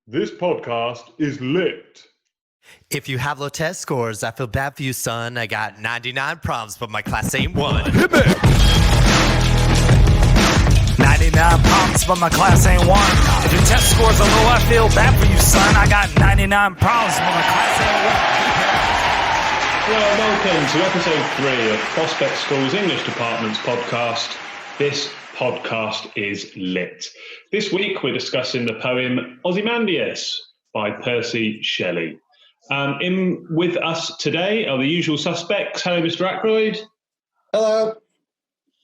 This podcast is lit. If you have low test scores, I feel bad for you, son. I got 99 problems, but my class ain't one. Hit me! 99 problems, but my class ain't one. If your test scores are low, I feel bad for you, son. I got 99 problems, but my class ain't one. Well, welcome to episode 3 of Prospect School's English Department's podcast. This podcast is lit. This week we're discussing the poem Ozymandias by Percy Shelley. In with us today are the usual suspects. Hello, Mr. Ackroyd. Hello.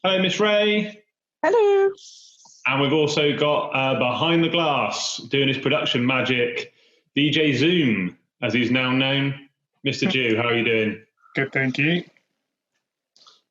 Hello, Miss Ray. Hello. And we've also got behind the glass, doing his production magic, DJ Zoom, as he's now known, Mr. Jew. How are you doing? Good, thank you.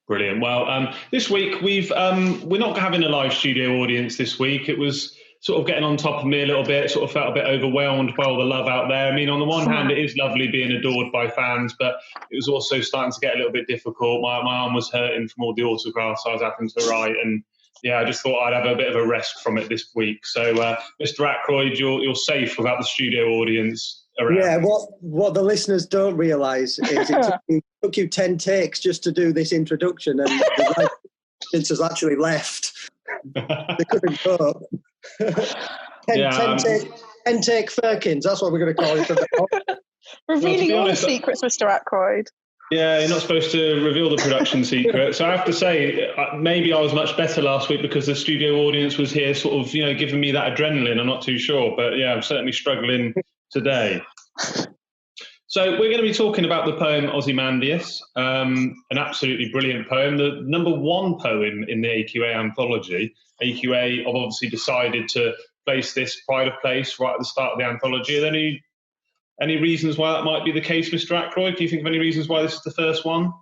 Brilliant. Well, this week we're not having a live studio audience this week. It was sort of getting on top of me a little bit, sort of felt a bit overwhelmed by all the love out there. I mean, on the one hand, it is lovely being adored by fans, but it was also starting to get a little bit difficult. My arm was hurting from all the autographs I was having to write, and yeah, I just thought I'd have a bit of a rest from it this week. So, Mr. Ackroyd, you're safe without the studio audience around. Yeah, what the listeners don't realise is it took you 10 takes just to do this introduction, and the audience has actually left. They couldn't go. 10 take Firkins, that's what we're going to call it from now on. Revealing all the secrets, Mr. Ackroyd. Yeah, you're not supposed to reveal the production secret. So I have to say, maybe I was much better last week because the studio audience was here sort of, giving me that adrenaline. I'm not too sure. But yeah, I'm certainly struggling today. So we're going to be talking about the poem Ozymandias, an absolutely brilliant poem, the number 1 poem in the AQA anthology. AQA have obviously decided to place this pride of place right at the start of the anthology. Are there any reasons why that might be the case, Mr. Ackroyd? Do you think of any reasons why this is the first one?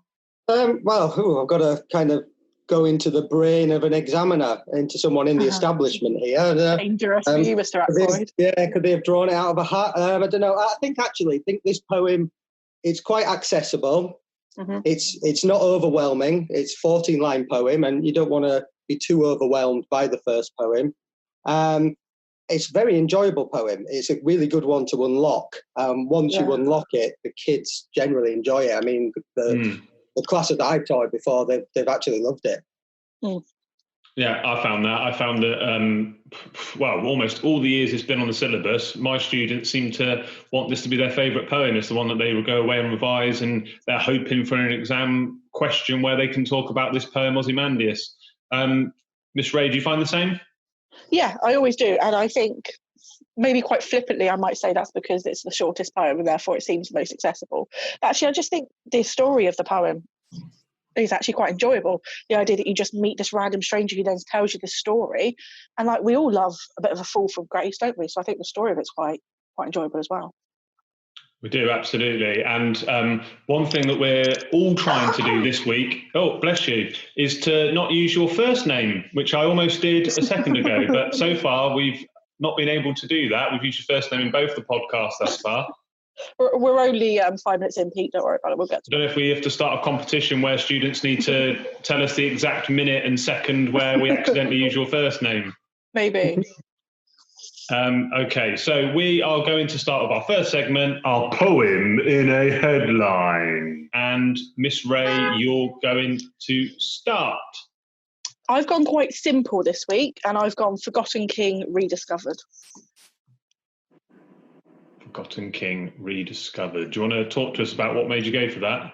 I've got to kind of go into the brain of an examiner, into someone in the establishment here. Dangerous for you, Mr. Ackroyd. Could they have drawn it out of a hat? I don't know. I think this poem, it's quite accessible. Mm-hmm. It's not overwhelming. It's a 14-line poem, and you don't want to be too overwhelmed by the first poem. It's a very enjoyable poem. It's a really good one to unlock. Once you unlock it, the kids generally enjoy it. I mean, the classes that I've taught before, they've actually loved it. Mm. Yeah, I found that, almost all the years it's been on the syllabus, my students seem to want this to be their favourite poem. It's the one that they will go away and revise, and they're hoping for an exam question where they can talk about this poem, Ozymandias. Miss Ray, do you find the same? Yeah, I always do. And I think maybe quite flippantly, I might say that's because it's the shortest poem and therefore it seems most accessible. But actually, I just think the story of the poem is actually quite enjoyable. The idea that you just meet this random stranger who then tells you the story. And like, we all love a bit of a fall from grace, don't we? So I think the story of it's quite enjoyable as well. We do, absolutely. And one thing that we're all trying to do this week, oh, bless you, is to not use your first name, which I almost did a second ago. But so far, we've not been able to do that. We've used your first name in both the podcasts thus far. We're only 5 minutes in, Pete. Don't worry about it. We'll get to it. I don't know if we have to start a competition where students need to tell us the exact minute and second where we accidentally use your first name. Maybe. Okay, so we are going to start with our first segment, our poem in a headline. And Miss Ray, you're going to start. I've gone quite simple this week, and I've gone Forgotten King Rediscovered. Forgotten King Rediscovered. Do you want to talk to us about what made you go for that?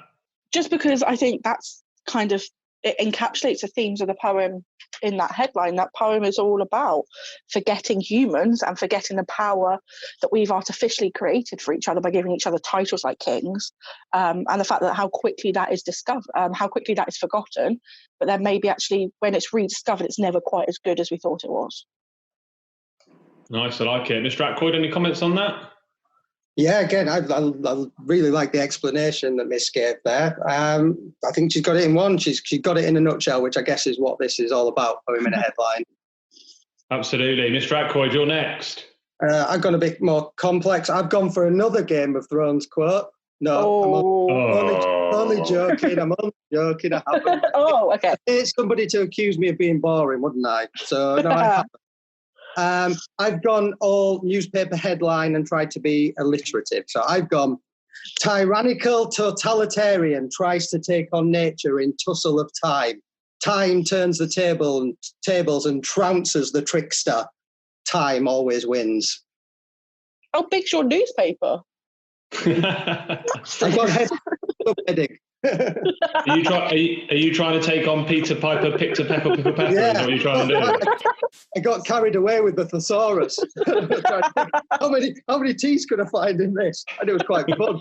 Just because I think that's kind of, it encapsulates the themes of the poem in that headline. That poem is all about forgetting humans and forgetting the power that we've artificially created for each other by giving each other titles like kings, and the fact that how quickly that is discovered, how quickly that is forgotten, but then maybe actually when it's rediscovered, it's never quite as good as we thought it was. Nice, I like it. Mr. Ackroyd, any comments on that? Yeah, again, I really like the explanation that Miss gave there. I think she's got it in one. She got it in a nutshell, which I guess is what this is all about, poem in a headline. Absolutely. Mr. Ackroyd, you're next. I've gone a bit more complex. I've gone for another Game of Thrones quote. No, I'm only joking. I'm only joking. I haven't. Oh, okay. It's somebody to accuse me of being boring, wouldn't I? So, no, I haven't. I've gone all newspaper headline and tried to be alliterative. So I've gone tyrannical totalitarian tries to take on nature in tussle of time. Time turns the tables and trounces the trickster. Time always wins. How big's your newspaper? I've got heading. Are you trying to take on Peter Piper, Picked a Pepper, Pepper? Yeah. Is what you're trying to do? I got carried away with the thesaurus. how many T's could I find in this? And it was quite fun.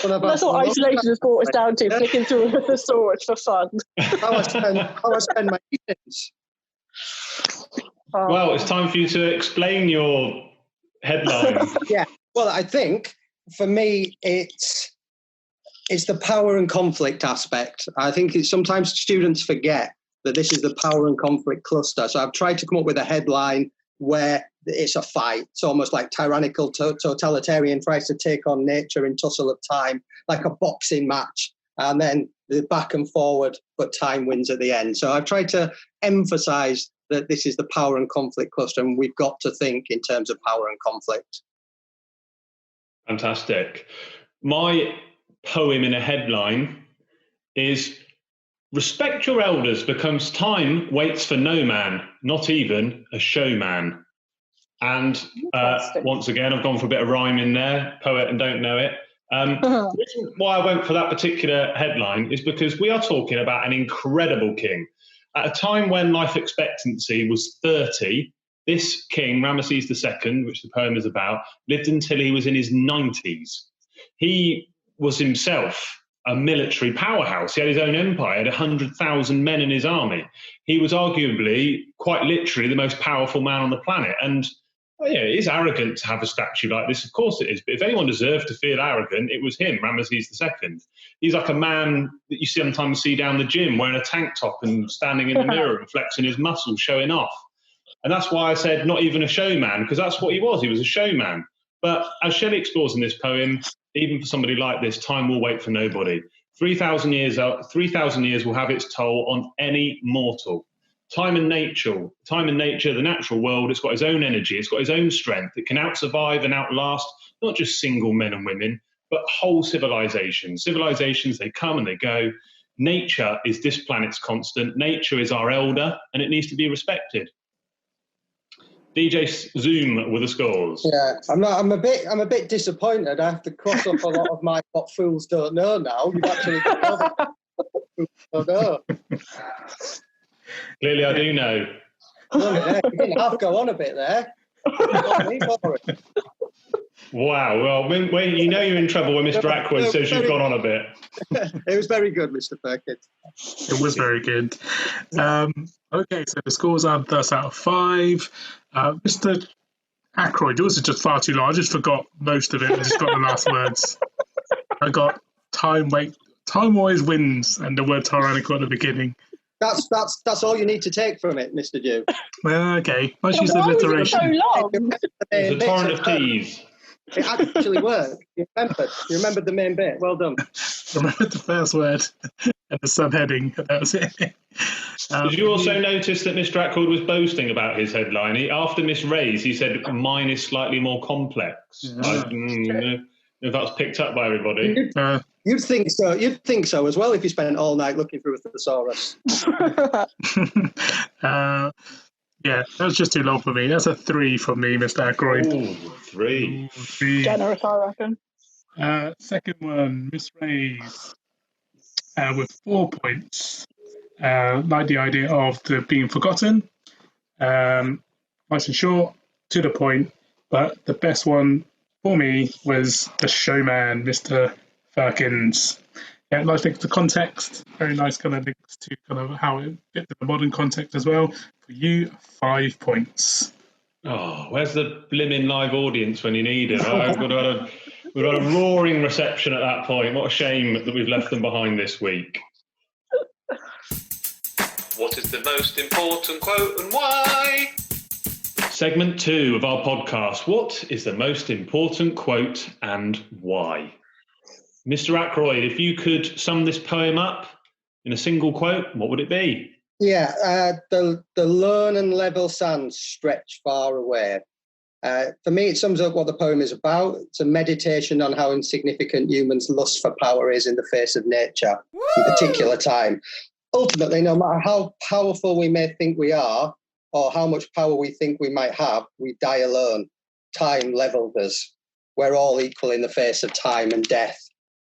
That's what isolation has brought us down to, flicking through a thesaurus for fun. How I spend my evenings. Well, it's time for you to explain your headline. Yeah. Well, I think for me, it's the power and conflict aspect. I think sometimes students forget that this is the power and conflict cluster. So I've tried to come up with a headline where it's a fight. It's almost like tyrannical totalitarian tries to take on nature in tussle of time, like a boxing match. And then the back and forward, but time wins at the end. So I've tried to emphasize that this is the power and conflict cluster, and we've got to think in terms of power and conflict. Fantastic. My poem in a headline is "Respect your elders becomes time waits for no man, not even a showman." And once again, I've gone for a bit of rhyme in there, poet and don't know it. The reason why I went for that particular headline is because we are talking about an incredible king. At a time when life expectancy was 30, this king, Ramesses II, which the poem is about, lived until he was in his 90s. He was himself a military powerhouse. He had his own empire, he had 100,000 men in his army. He was arguably, quite literally, the most powerful man on the planet. And yeah, it is arrogant to have a statue like this. Of course it is. But if anyone deserved to feel arrogant, it was him, Ramesses II. He's like a man that you sometimes see down the gym wearing a tank top and standing in the mirror and flexing his muscles, showing off. And that's why I said not even a showman, because that's what he was. He was a showman. But as Shelley explores in this poem, even for somebody like this, time will wait for nobody. 3,000 years will have its toll on any mortal. Time and nature, the natural world, it's got its own energy, it's got its own strength. It can out-survive and outlast not just single men and women, but whole civilizations. Civilizations, they come and they go. Nature is this planet's constant. Nature is our elder, and it needs to be respected. DJ Zoom with the scores. Yeah, I'm a bit disappointed. I have to cross off a lot of my what fools don't know now. You've actually got fools don't know. Clearly, I do know. You didn't have to go on a bit there. Wow. Well, when you know you're in trouble when Mr. Ackroyd says you've gone on a bit. It was very good, Mr. Perkins. It was very good. Okay, so the scores are thus out of 5. Mr. Ackroyd, yours is just far too long. I just forgot most of it and just got the last words. I got time always wins, and the word tyrannical at the beginning. That's all you need to take from it, Mr. Dew. Well, okay. Much use alliteration. So long. It's a torrent of teas. It actually worked. You remembered the main bit. Well done. Remembered the first word and the subheading. That was it. Did you also notice that Mr. Ackroyd was boasting about his headline? After Miss Ray's, he said mine is slightly more complex. If that's picked up by everybody. You'd think so. You'd think so as well if you spent all night looking through a thesaurus. Yeah, that was just too long for me. That's a 3 from me, Mr. Ackroyd. Ooh, 3. 3. Generous, I reckon. Second one, Miss Ray's, with 4 points. Like the idea of the being forgotten. Nice and short, to the point. But the best one for me was the showman, Mr. Perkins. Yeah, I think the context, very nice kind of links to kind of how it fit the modern context as well. For you, 5 points. Oh, where's the blimmin' live audience when you need it? We've got a roaring reception at that point. What a shame that we've left them behind this week. What is the most important quote and why? Segment 2 of our podcast. What is the most important quote and why? Mr. Ackroyd, if you could sum this poem up in a single quote, what would it be? The lone and level sands stretch far away. For me, it sums up what the poem is about. It's a meditation on how insignificant humans' lust for power is in the face of nature, in particular time. Ultimately, no matter how powerful we may think we are, or how much power we think we might have, we die alone. Time levelled us. We're all equal in the face of time and death.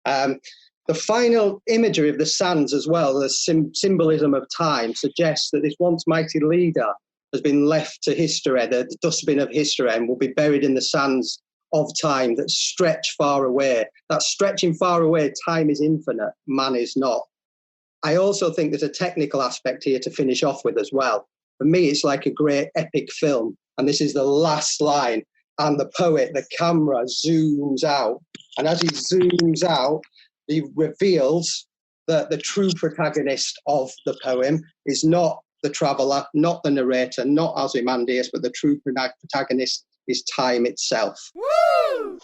The final imagery of the sands as well, the symbolism of time, suggests that this once mighty leader has been left to history, the dustbin of history, and will be buried in the sands of time that stretch far away. That stretching far away, time is infinite, man is not. I also think there's a technical aspect here to finish off with as well. For me, it's like a great epic film, and this is the last line, and the poet, the camera zooms out, and as he zooms out, he reveals that the true protagonist of the poem is not the traveller, not the narrator, not Ozymandias, but the true protagonist is time itself. Woo!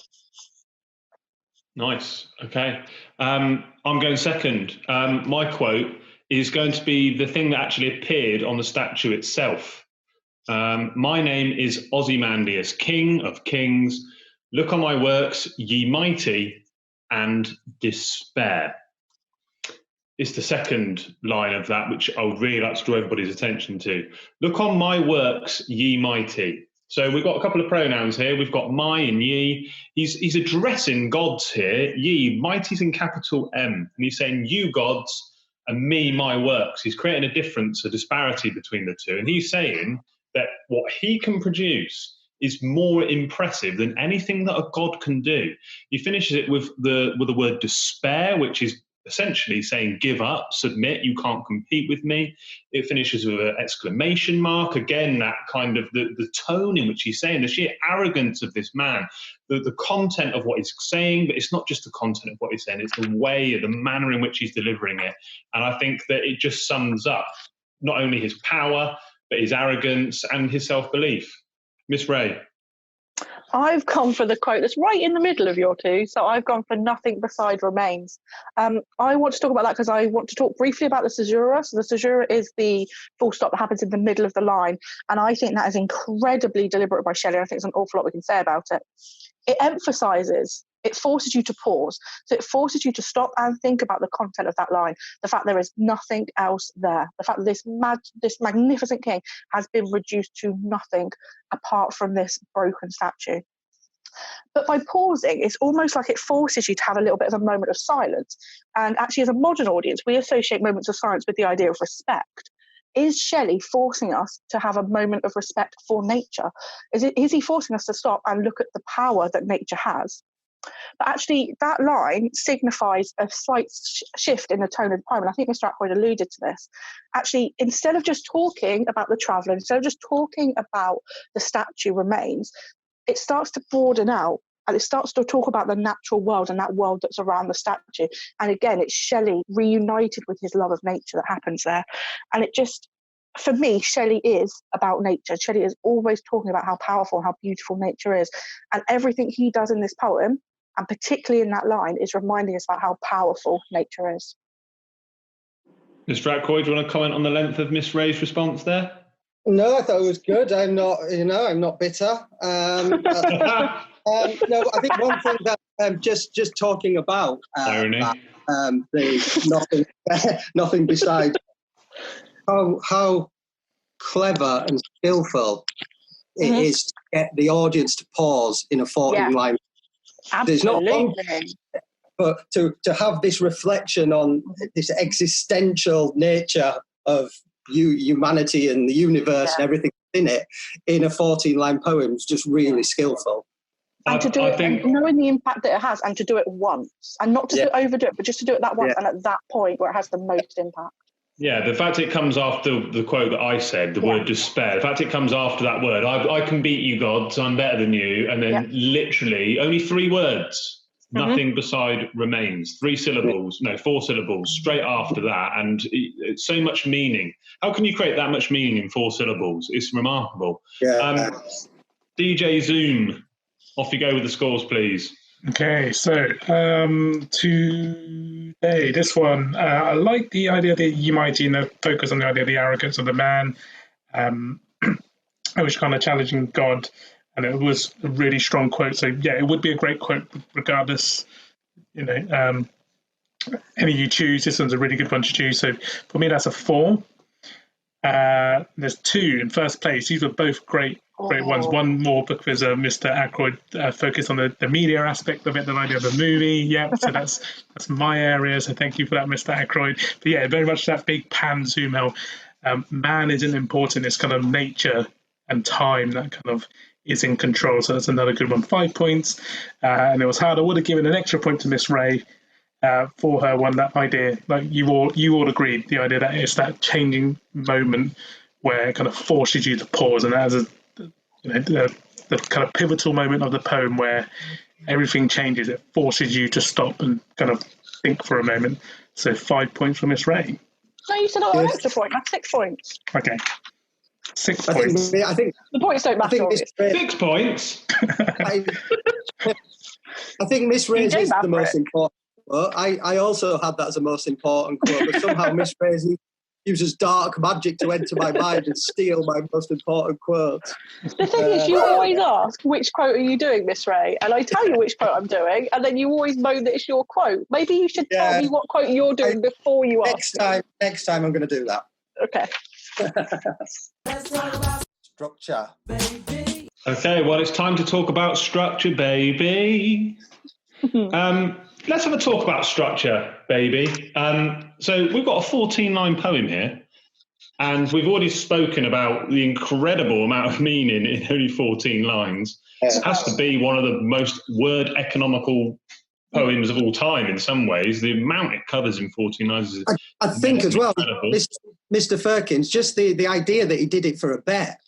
Nice. Okay. I'm going second. My quote is going to be the thing that actually appeared on the statue itself. My name is Ozymandias, King of Kings. Look on my works, ye mighty, and despair. It's the second line of that, which I would really like to draw everybody's attention to. Look on my works, ye mighty. So we've got a couple of pronouns here. We've got my and ye. He's addressing gods here. Ye, mighty's in capital M. And he's saying you gods and me, my works. He's creating a difference, a disparity between the two. And he's saying that what he can produce is more impressive than anything that a god can do. He finishes it with the word despair, which is essentially saying give up, submit, you can't compete with me. It finishes with an exclamation mark. Again, that kind of the tone in which he's saying, the sheer arrogance of this man, the content of what he's saying, but it's not just the content of what he's saying, it's the way, the manner in which he's delivering it. And I think that it just sums up not only his power, but his arrogance and his self-belief. Miss Ray. I've gone for the quote that's right in the middle of your two. So I've gone for nothing beside remains. I want to talk about that because I want to talk briefly about the caesura. So the caesura is the full stop that happens in the middle of the line. And I think that is incredibly deliberate by Shelley. I think there's an awful lot we can say about it. It emphasises, it forces you to pause. So it forces you to stop and think about the content of that line. The fact there is nothing else there. The fact that this magnificent king has been reduced to nothing apart from this broken statue. But by pausing, it's almost like it forces you to have a little bit of a moment of silence. And actually, as a modern audience, we associate moments of silence with the idea of respect. Is Shelley forcing us to have a moment of respect for nature? Is he forcing us to stop and look at the power that nature has? But actually, that line signifies a slight shift in the tone of the poem. And I think Mr. Ackroyd alluded to this. Actually, instead of just talking about the traveller, instead of just talking about the statue remains, it starts to broaden out and it starts to talk about the natural world and that world that's around the statue. And again, it's Shelley reunited with his love of nature that happens there. And it just, for me, Shelley is about nature. Shelley is always talking about how powerful, how beautiful nature is. And everything he does in this poem, and particularly in that line, is reminding us about how powerful nature is. Mr. Ackroyd, do you want to comment on the length of Miss Ray's response there? No, I thought it was good. I'm not bitter. No, I think one thing that just talking about irony, the nothing besides how clever and skillful it is to get the audience to pause in a 14-line. Absolutely. But to have this reflection on this existential nature of humanity and the universe and everything in it in a 14-line poem is just really skillful. And to do it, knowing the impact that it has, and to do it once, and not to overdo it, but just to do it that once, and at that point where it has the most impact. Yeah, the fact it comes after the quote that I said, the word despair, the fact it comes after that word, I can beat you gods, I'm better than you, and then literally only 3 words, nothing beside remains, 4 syllables, straight after that, and it's so much meaning. How can you create that much meaning in 4 syllables? It's remarkable. DJ Zoom, off you go with the scores, please. Okay, so today, this one, I like the idea that you might, focus on the idea of the arrogance of the man. I was kind of challenging God, and it was a really strong quote. So yeah, it would be a great quote regardless. Any you choose, this one's a really good one to choose. So for me, that's a 4. There's 2 in first place. These were both great ones. One more because Mr. Ackroyd focused on the media aspect of it, the idea of the movie. Yeah, so that's my area. So thank you for that, Mr. Ackroyd. But yeah, very much that big pan zoom out. Man isn't important. It's kind of nature and time that kind of is in control. So that's another good one. 5 points. And it was hard. I would have given an extra point to Miss Ray. For her one, that idea, like you all agreed, the idea that it's that changing moment where it kind of forces you to pause, and that is the kind of pivotal moment of the poem where everything changes. It forces you to stop and kind of think for a moment. So 5 points for Miss Ray. No, you said an extra point. That's 6 points. Okay, 6 points. I think the points don't matter. 6 points. I think Miss Ray's is the most important. Well, I also had that as a most important quote, but somehow Miss Fraser uses dark magic to enter my mind and steal my most important quotes. The thing is, you always ask, which quote are you doing, Miss Ray? And I tell you which quote I'm doing, and then you always moan that it's your quote. Maybe you should tell me what quote you're doing before you ask. Next time I'm going to do that. Okay. Structure. Okay, well, it's time to talk about structure, baby. Let's have a talk about structure, baby. So we've got a 14-line poem here, and we've already spoken about the incredible amount of meaning in only 14 lines. It has to be one of the most word economical poems of all time in some ways. The amount it covers in 14 lines is I think as well, incredible. Mr. Firkins, just the idea that he did it for a bet.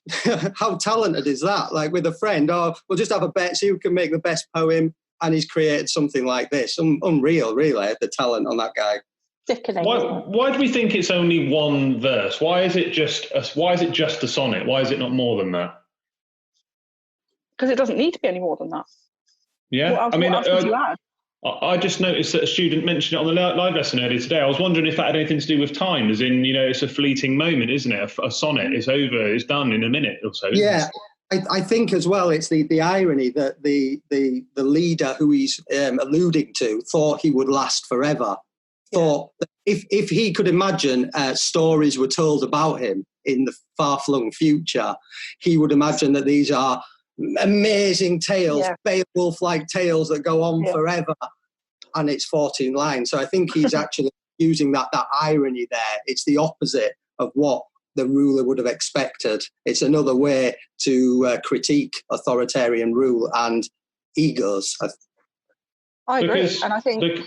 How talented is that? Like with a friend, we'll just have a bet, see who can make the best poem. And he's created something like this. Unreal, really, the talent on that guy. Sickening. Why do we think it's only one verse? Why is it just a sonnet? Why is it not more than that? Because it doesn't need to be any more than that. Yeah, I just noticed that a student mentioned it on the live lesson earlier today. I was wondering if that had anything to do with time, as in, it's a fleeting moment, isn't it? A sonnet is over, it's done in a minute or so. Yeah. I think as well, it's the irony that the leader who he's alluding to thought he would last forever. Thought that if he could imagine stories were told about him in the far-flung future, he would imagine that these are amazing tales, Beowulf-like tales that go on forever. And it's 14 lines. So I think he's actually using that irony there. It's the opposite of what the ruler would have expected. It's another way to critique authoritarian rule and egos. I agree, and I think.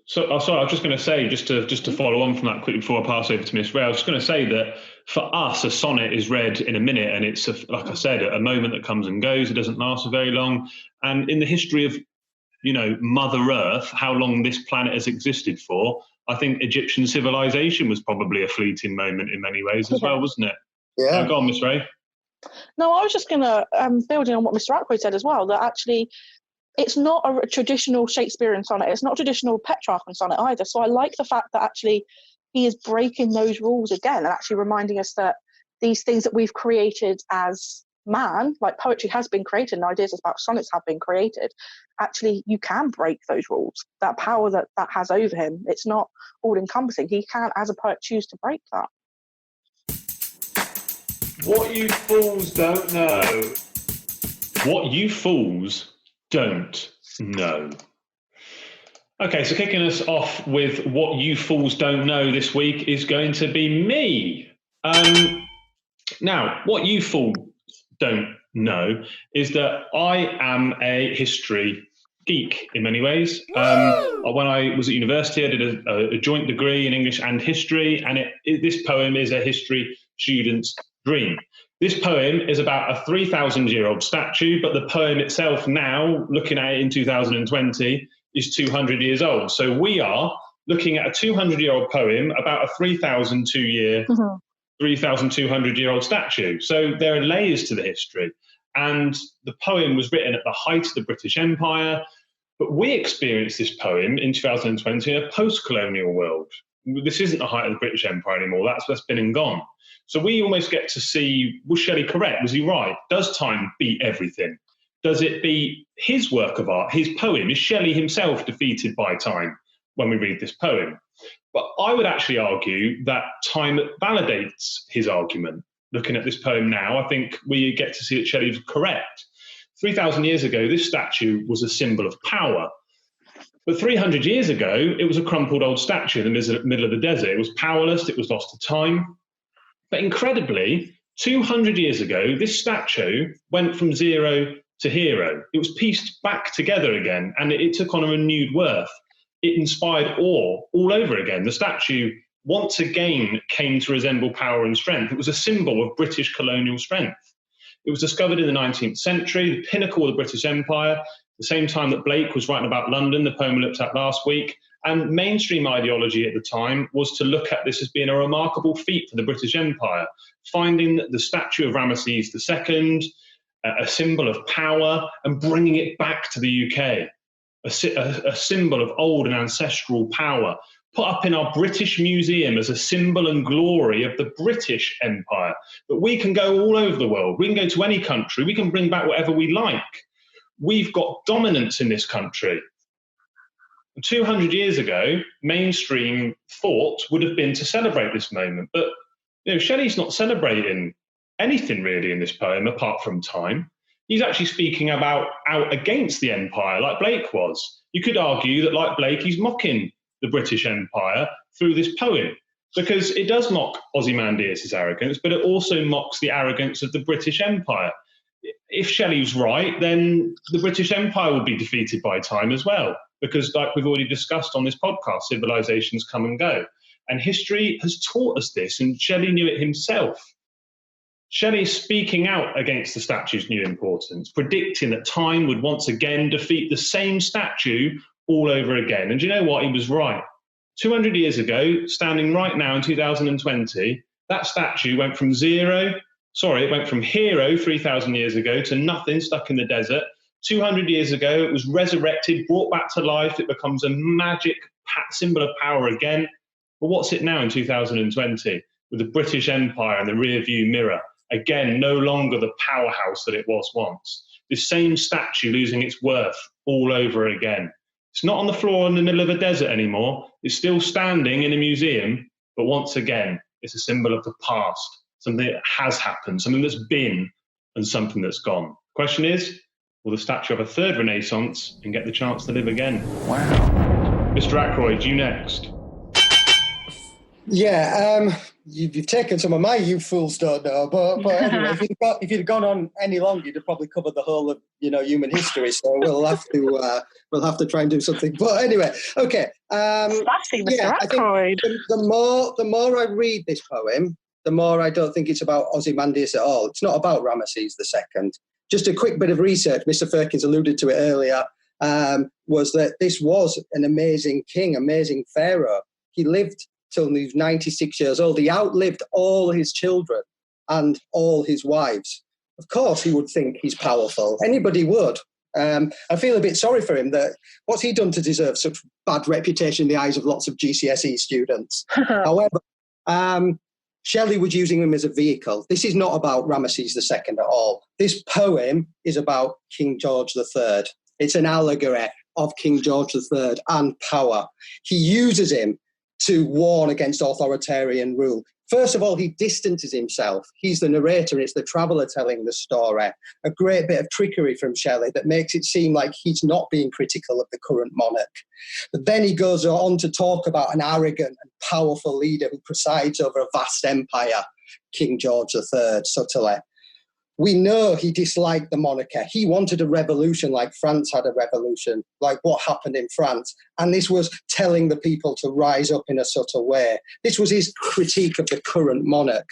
Sorry, I was just going to say, just to follow on from that quickly before I pass over to Miss Ray, I was just going to say that for us, a sonnet is read in a minute, and it's like I said, a moment that comes and goes. It doesn't last for very long. And in the history of, Mother Earth, how long this planet has existed for, I think Egyptian civilization was probably a fleeting moment in many ways as well, wasn't it? Yeah. Go on, Miss Ray. No, I was just going to, building on what Mr. Ackroyd said as well, that actually it's not a traditional Shakespearean sonnet. It's not a traditional Petrarchan sonnet either. So I like the fact that actually he is breaking those rules again and actually reminding us that these things that we've created as man, like poetry has been created and ideas about sonnets have been created, actually you can break those rules. That power that has over him, it's not all encompassing. He can, as a poet, choose to break that. What you fools don't know. What you fools don't know. Okay, so kicking us off with what you fools don't know this week is going to be me. Now, what you fools don't know is that I am a history geek in many ways. When I was at university, I did a joint degree in English and history, and this poem is a history student's dream. This poem is about a 3,000-year-old statue, but the poem itself now, looking at it in 2020, is 200 years old. So we are looking at a 200-year-old poem about a 3,200-year-old statue. So there are layers to the history. And the poem was written at the height of the British Empire. But we experience this poem in 2020 in a post-colonial world. This isn't the height of the British Empire anymore. That's been and gone. So we almost get to see, was Shelley correct? Was he right? Does time beat everything? Does it beat his work of art, his poem? Is Shelley himself defeated by time when we read this poem? But I would actually argue that time validates his argument. Looking at this poem now, I think we get to see that Shelley was correct. 3,000 years ago, this statue was a symbol of power. But 300 years ago, it was a crumpled old statue in the middle of the desert. It was powerless, it was lost to time. But incredibly, 200 years ago, this statue went from zero to hero. It was pieced back together again, and it took on a renewed worth. It inspired awe all over again. The statue once again came to resemble power and strength. It was a symbol of British colonial strength. It was discovered in the 19th century, the pinnacle of the British Empire, the same time that Blake was writing about London, the poem we looked at last week. And mainstream ideology at the time was to look at this as being a remarkable feat for the British Empire, finding the statue of Ramesses II, a symbol of power, and bringing it back to the UK, a symbol of old and ancestral power, put up in our British Museum as a symbol and glory of the British Empire. But we can go all over the world. We can go to any country. We can bring back whatever we like. We've got dominance in this country. 200 years ago, mainstream thought would have been to celebrate this moment. But Shelley's not celebrating anything really in this poem apart from time. He's actually speaking out against the empire like Blake was. You could argue that, like Blake, he's mocking the British Empire through this poem, because it does mock Ozymandias' arrogance, but it also mocks the arrogance of the British Empire. If Shelley's right, then the British Empire will be defeated by time as well, because like we've already discussed on this podcast, civilizations come and go. And history has taught us this, and Shelley knew it himself. Shelley is speaking out against the statue's new importance, predicting that time would once again defeat the same statue all over again. And do you know what? He was right. 200 years ago, standing right now in 2020, that statue went from hero 3,000 years ago to nothing, stuck in the desert. 200 years ago, it was resurrected, brought back to life. It becomes a magic symbol of power again. But what's it now in 2020? With the British Empire in the rear-view mirror. Again, no longer the powerhouse that it was once. This same statue losing its worth all over again. It's not on the floor in the middle of a desert anymore. It's still standing in a museum, but once again, it's a symbol of the past, something that has happened, something that's been, and something that's gone. Question is, will the statue have a third renaissance and get the chance to live again? Wow. Mr. Ackroyd, you next. Yeah, you've taken some of my "you fools don't know," but anyway, if you'd gone on any longer, you'd have probably covered the whole of human history. So we'll have to try and do something. But anyway, okay. Sassy, Mr. Ackroyd. The more I read this poem, the more I don't think it's about Ozymandias at all. It's not about Ramesses II. Just a quick bit of research. Mr. Firkins alluded to it earlier. Was that this was an amazing king, amazing pharaoh. He lived till he was 96 years old. He outlived all his children and all his wives. Of course, he would think he's powerful. Anybody would. I feel a bit sorry for him. That what's he done to deserve such bad reputation in the eyes of lots of GCSE students? However, Shelley was using him as a vehicle. This is not about Ramesses II at all. This poem is about King George III. It's an allegory of King George III and power. He uses him to warn against authoritarian rule. First of all, he distances himself. He's the narrator, and it's the traveller telling the story. A great bit of trickery from Shelley that makes it seem like he's not being critical of the current monarch. But then he goes on to talk about an arrogant and powerful leader who presides over a vast empire, King George III, subtly. We know he disliked the monarchy. He wanted a revolution like France had a revolution, like what happened in France. And this was telling the people to rise up in a subtle way. This was his critique of the current monarch.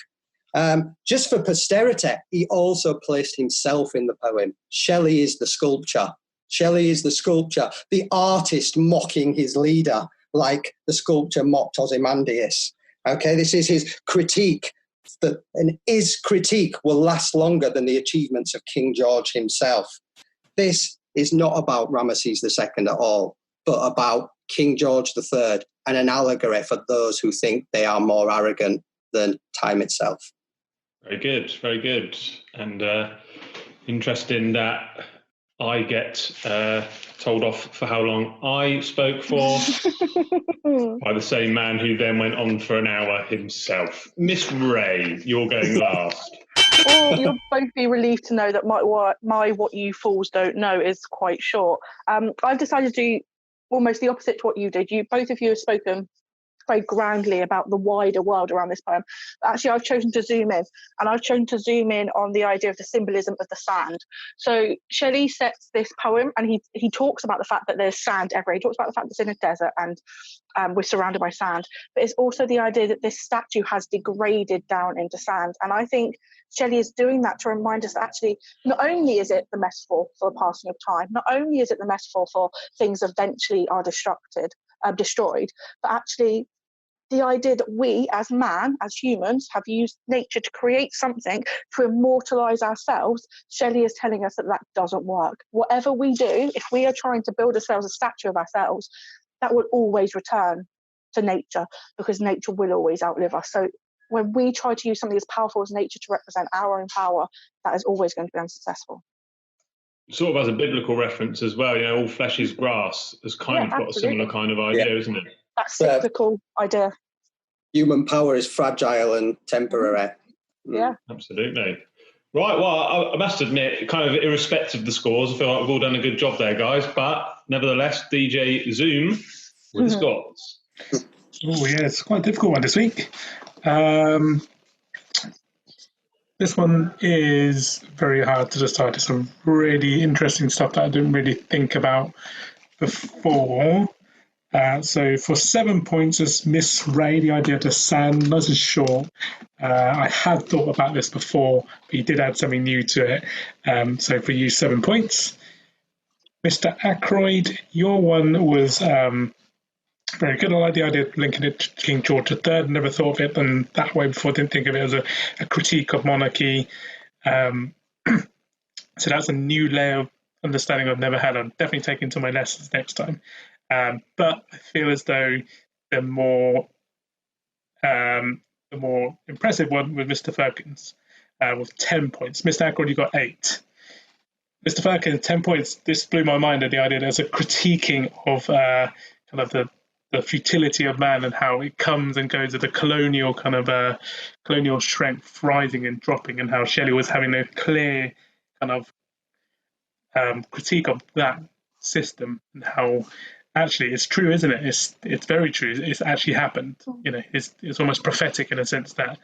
Just for posterity, he also placed himself in the poem. Shelley is the sculpture. Shelley is the sculpture, the artist mocking his leader, like the sculpture mocked Ozymandias. Okay, this is his critique. And his critique will last longer than the achievements of King George himself. This is not about Ramesses II at all, but about King George III, and an allegory for those who think they are more arrogant than time itself. Very good, very good. And interesting that I get told off for how long I spoke for by the same man who then went on for an hour himself. Miss Ray, you're going last. Well, you'll both be relieved to know that my What You Fools Don't Know is quite short. I've decided to do almost the opposite to what you did. Both of you have spoken very grandly about the wider world around this poem. But actually, I've chosen to zoom in, and I've chosen to zoom in on the idea of the symbolism of the sand. So Shelley sets this poem, and he talks about the fact that there's sand everywhere. He talks about the fact that it's in a desert and we're surrounded by sand. But it's also the idea that this statue has degraded down into sand. And I think Shelley is doing that to remind us that actually not only is it the metaphor for the passing of time, not only is it the metaphor for things eventually are destroyed, but actually the idea that we as humans have used nature to create something to immortalize ourselves. Shelley is telling us that doesn't work. Whatever we do, if we are trying to build ourselves a statue of ourselves, that will always return to nature, because nature will always outlive us. So when we try to use something as powerful as nature to represent our own power, that is always going to be unsuccessful. Sort of as a biblical reference as well, all flesh is grass has kind of got a similar kind of idea, isn't it? That cyclical idea. Human power is fragile and temporary. Yeah. Absolutely. Right, well, I must admit, kind of irrespective of the scores, I feel like we've all done a good job there, guys. But nevertheless, DJ Zoom with the scores. Oh, yeah, it's quite a difficult one this week. This one is very hard to decide. There's some really interesting stuff that I didn't really think about before. So for 7 points, it's Miss Ray, the idea of the sand, nice and short. I had thought about this before, but you did add something new to it. So for you, 7 points. Mr. Ackroyd, your one was very good. I like the idea of linking it to King George III. Never thought of it in that way before. Didn't think of it as a critique of monarchy. So that's a new layer of understanding I've never had. I'm definitely taking to my lessons next time. But I feel as though the more impressive one with Mr. Firkins with 10 points. Mr. Ackroyd, you got 8. Mr. Firkins, 10 points. This blew my mind at the idea there's a critiquing of kind of the futility of man and how it comes and goes, of the colonial kind of colonial strength rising and dropping, and how Shelley was having a clear kind of critique of that system, and how actually it's true, isn't it? It's very true. It's actually happened. It's almost prophetic in a sense that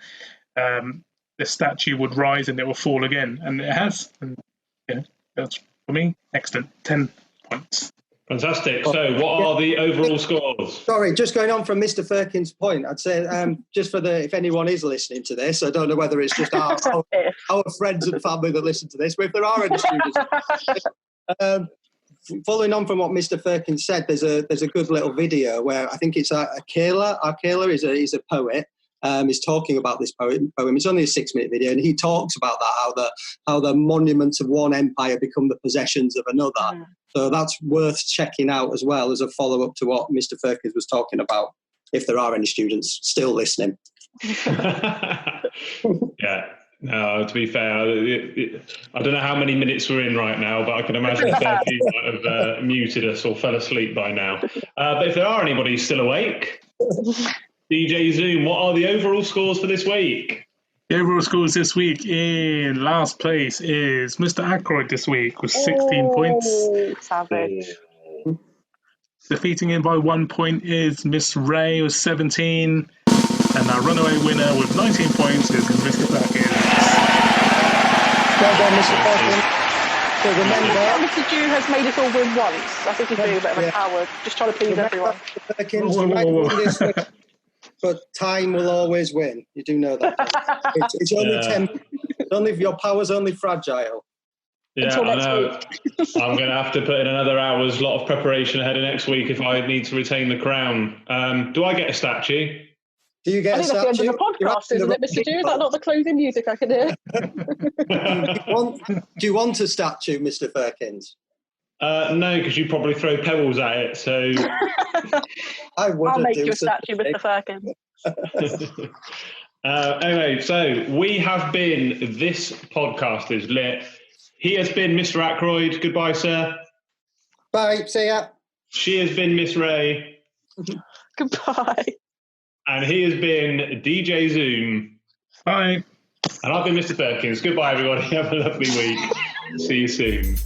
the statue would rise and it will fall again, and it has. And that's for me excellent. 10 points. Fantastic. So what are the overall scores? Sorry, just going on from Mr. Firkin's point, I'd say just if anyone is listening to this, I don't know whether it's just our friends and family that listen to this, but if there are any students, following on from what Mr. Firkin said, there's a good little video where I think it's Akela is a poet. Is talking about this poem. It's only a 6-minute video, and he talks about that, how the monuments of one empire become the possessions of another. So that's worth checking out as well as a follow-up to what Mr. Firkins was talking about, if there are any students still listening. Yeah. No, to be fair, I don't know how many minutes we're in right now, but I can imagine a fair few might have muted us or fell asleep by now. But if there are anybody still awake, DJ Zoom, what are the overall scores for this week? The overall scores this week, in last place is Mr. Ackroyd this week with 16 points. Savage. Defeating him by 1 point is Miss Ray with 17. And our runaway winner with 19 points is Mr. Firkins. Well done, Mr. Firkins. So remember, Mr. Dew has made us all win once. I think he's being a bit of a coward, just trying to please everyone. Firkins, you might win this week, but time will always win. You do know that. It's only 10. Your power's only fragile. Yeah, I know. I'm going to have to put in another hour's lot of preparation ahead of next week if I need to retain the crown. Do I get a statue? Do you get a statue? That's the end of the podcast, isn't it, Mr. Dew? Is that not the closing music I can hear? Do you want a statue, Mr. Firkins? No, because you probably throw pebbles at it. So I'll make you a statue, Mr. Firkin. Anyway, so we have been This Podcast is Lit. He has been Mr. Ackroyd. Goodbye, sir. Bye. See ya. She has been Miss Ray. Goodbye. And he has been DJ Zoom. Bye. And I've been Mr. Perkins. Goodbye, everybody. Have a lovely week. See you soon.